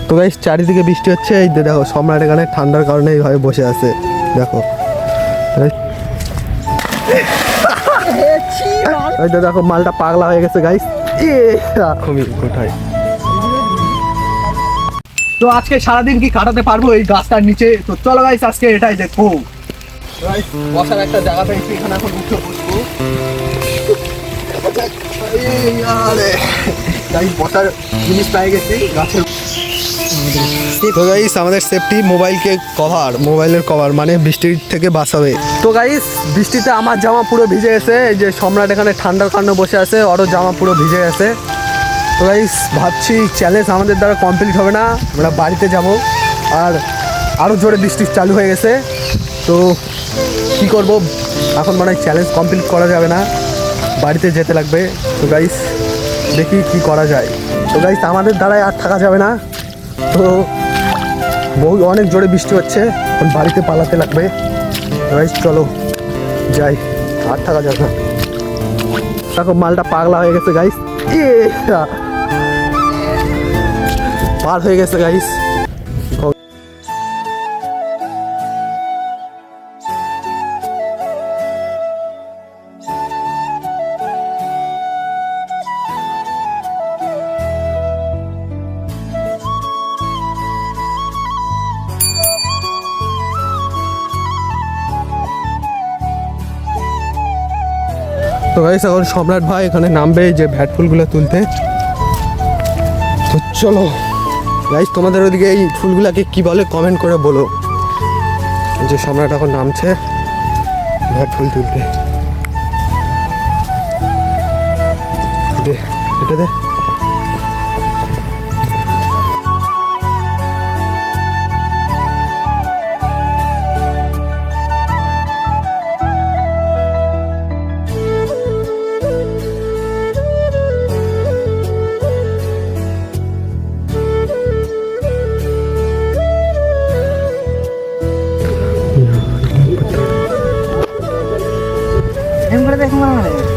তো গাইস চারিদিকে বৃষ্টি হচ্ছে, এই দেখো সম্রাট এখানে ঠান্ডার কারণে এইভাবে বসে আছে দেখো। এই দেখো মালটা পাগলা হয়ে গেছে গাইস। কোথায় তো আজকে সারাদিন কি কাটাতে পারবো এই গাছটার নিচে? তো চলো গাইস আজকে এটাই দেখবো। বসার একটা জায়গা পেয়েছি, এখানে এখন উঠে বসবো। বসার জিনিস পেয়ে গেছি গাছের। তো গাইস আমাদের সেফটি মোবাইলের কভার মানে বৃষ্টির থেকে বাঁচাবে। তো গাইস বৃষ্টিতে আমার জামা পুরো ভিজে গেছে, এই যে সম্রাট এখানে ঠান্ডার কারণে বসে আছে, ওরও জামা পুরো ভিজে গেছে। তো গাইস ভাবছি চ্যালেঞ্জ আমাদের দ্বারা কমপ্লিট হবে না, আমরা বাড়িতে যাব। আর আরও জোরে বৃষ্টি চালু হয়ে গেছে, তো কী করব এখন, মানে চ্যালেঞ্জ কমপ্লিট করা যাবে না, বাড়িতে যেতে লাগবে। তো গাইস দেখি কি করা যায়। তো গাইস আমাদের দ্বারাই আর থাকা যাবে না, তো অনেক জোরে বৃষ্টি হচ্ছে, এখন বাড়িতে পালাতে লাগবে। গাইস চলো যাই, আর থাকা যাবে না। দেখো মালটা পাগলা হয়ে গেছে গাইস, পার হয়ে গেছে গাইস। তো গাইস এখন সম্রাট ভাই এখানে নামবে যে ভ্যাট ফুলগুলো তুলতে। তো চলো গাইস তোমাদের ওদিকে এই ফুলগুলাকে কি বলে কমেন্ট করে বলো। যে সম্রাট এখন নামছে ভ্যাট ফুল তুলতে। দে এটা দে। দেখো